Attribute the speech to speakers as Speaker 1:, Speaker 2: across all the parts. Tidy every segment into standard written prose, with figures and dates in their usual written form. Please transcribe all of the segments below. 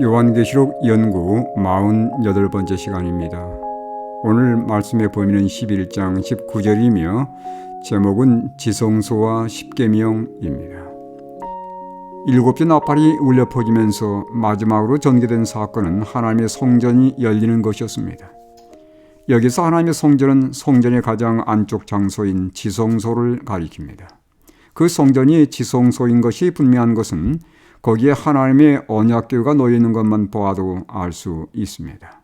Speaker 1: 요한계시록 연구 48번째 시간입니다. 오늘 말씀의 범위는 11장 19절이며 제목은 지성소와 십계명입니다. 7개 나팔이 울려 퍼지면서 마지막으로 전개된 사건은 하나님의 성전이 열리는 것이었습니다. 여기서 하나님의 성전은 성전의 가장 안쪽 장소인 지성소를 가리킵니다. 그 성전이 지성소인 것이 분명한 것은 거기에 하나님의 언약궤가 놓여 있는 것만 보아도 알 수 있습니다.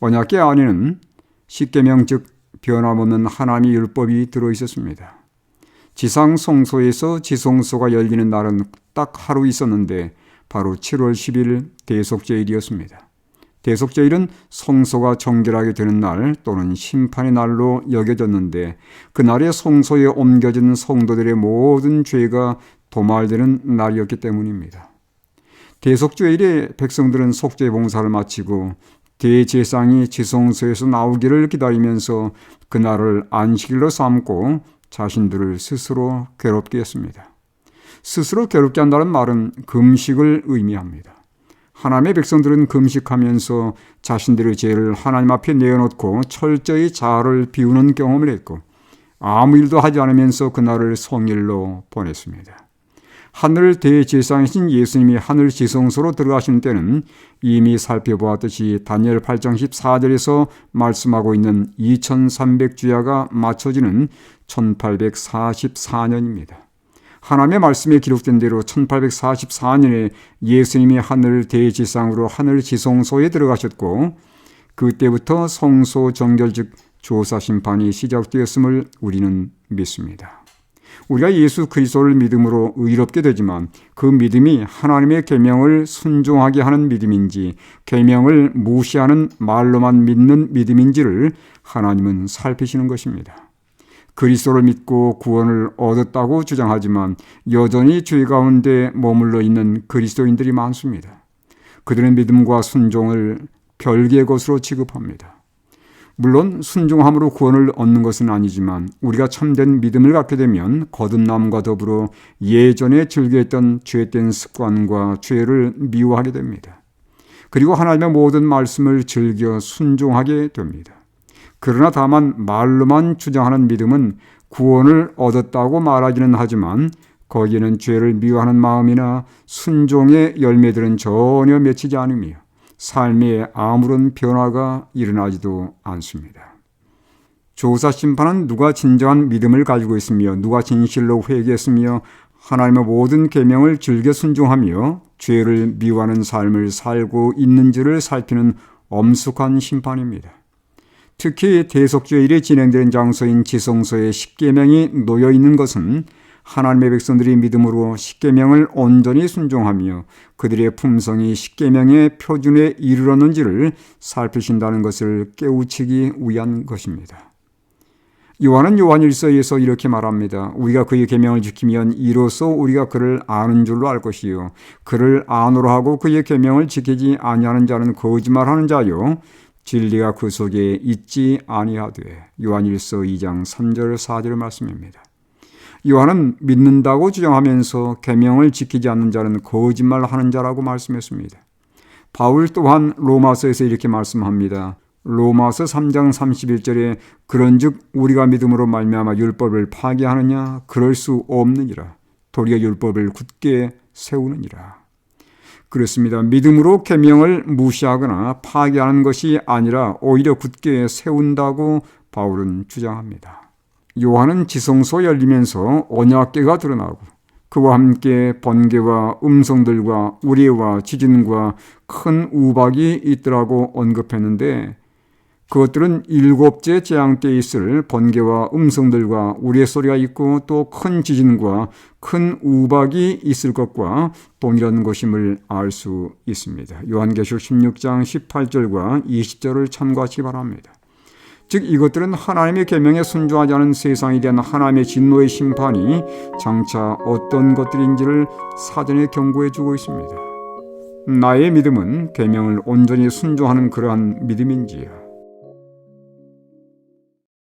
Speaker 1: 언약궤 안에는 십계명 즉 변함없는 하나님의 율법이 들어있었습니다. 지상 성소에서 지성소가 열리는 날은 딱 하루 있었는데 바로 7월 10일 대속제일이었습니다. 대속제일은 성소가 정결하게 되는 날 또는 심판의 날로 여겨졌는데 그날에 성소에 옮겨진 성도들의 모든 죄가 도말되는 날이었기 때문입니다. 대속죄일에 백성들은 속죄 봉사를 마치고 대제사장이 지성소에서 나오기를 기다리면서 그날을 안식일로 삼고 자신들을 스스로 괴롭게 했습니다. 스스로 괴롭게 한다는 말은 금식을 의미합니다. 하나님의 백성들은 금식하면서 자신들의 죄를 하나님 앞에 내어놓고 철저히 자아를 비우는 경험을 했고 아무 일도 하지 않으면서 그날을 성일로 보냈습니다. 하늘 대제사장이신 예수님이 하늘 지성소로 들어가시는 때는 이미 살펴보았듯이 다니엘 8장 14절에서 말씀하고 있는 2300주야가 맞춰지는 1844년입니다. 하나님의 말씀에 기록된 대로 1844년에 예수님이 하늘 대제사장으로 하늘 지성소에 들어가셨고 그때부터 성소 정결 즉 조사 심판이 시작되었음을 우리는 믿습니다. 우리가 예수 그리스도를 믿음으로 의롭게 되지만 그 믿음이 하나님의 계명을 순종하게 하는 믿음인지 계명을 무시하는 말로만 믿는 믿음인지를 하나님은 살피시는 것입니다. 그리스도를 믿고 구원을 얻었다고 주장하지만 여전히 죄 가운데 머물러 있는 그리스도인들이 많습니다. 그들의 믿음과 순종을 별개의 것으로 취급합니다. 물론 순종함으로 구원을 얻는 것은 아니지만 우리가 참된 믿음을 갖게 되면 거듭남과 더불어 예전에 즐겨했던 죄된 습관과 죄를 미워하게 됩니다. 그리고 하나님의 모든 말씀을 즐겨 순종하게 됩니다. 그러나 다만 말로만 주장하는 믿음은 구원을 얻었다고 말하기는 하지만 거기에는 죄를 미워하는 마음이나 순종의 열매들은 전혀 맺히지 않으며 삶에 아무런 변화가 일어나지도 않습니다. 조사 심판은 누가 진정한 믿음을 가지고 있으며 누가 진실로 회개했으며 하나님의 모든 계명을 즐겨 순종하며 죄를 미워하는 삶을 살고 있는지를 살피는 엄숙한 심판입니다. 특히 대속죄일이 진행되는 장소인 지성소에 십계명이 놓여 있는 것은 하나님의 백성들이 믿음으로 십계명을 온전히 순종하며 그들의 품성이 십계명의 표준에 이르렀는지를 살피신다는 것을 깨우치기 위한 것입니다. 요한은 요한일서에서 이렇게 말합니다. 우리가 그의 계명을 지키면 이로써 우리가 그를 아는 줄로 알 것이요 그를 아노라 하고 그의 계명을 지키지 아니하는 자는 거짓말하는 자요 진리가 그 속에 있지 아니하되. 요한일서 2장 3절 4절 말씀입니다. 요한은 믿는다고 주장하면서 계명을 지키지 않는 자는 거짓말하는 자라고 말씀했습니다. 바울 또한 로마서에서 이렇게 말씀합니다. 로마서 3장 31절에 그런즉 우리가 믿음으로 말미암아 율법을 파괴하느냐 그럴 수 없느니라. 도리어 율법을 굳게 세우느니라. 그렇습니다. 믿음으로 계명을 무시하거나 파괴하는 것이 아니라 오히려 굳게 세운다고 바울은 주장합니다. 요한은 지성소 열리면서 언약궤가 드러나고 그와 함께 번개와 음성들과 우레와 지진과 큰 우박이 있더라고 언급했는데 그것들은 7째 재앙 때 있을 번개와 음성들과 우레 소리가 있고 또 큰 지진과 큰 우박이 있을 것과 동일한 것임을 알 수 있습니다. 요한계시록 16장 18절과 20절을 참고하시기 바랍니다. 즉 이것들은 하나님의 계명에 순종하지 않은 세상에 대한 하나님의 진노의 심판이 장차 어떤 것들인지를 사전에 경고해 주고 있습니다. 나의 믿음은 계명을 온전히 순종하는 그러한 믿음인지요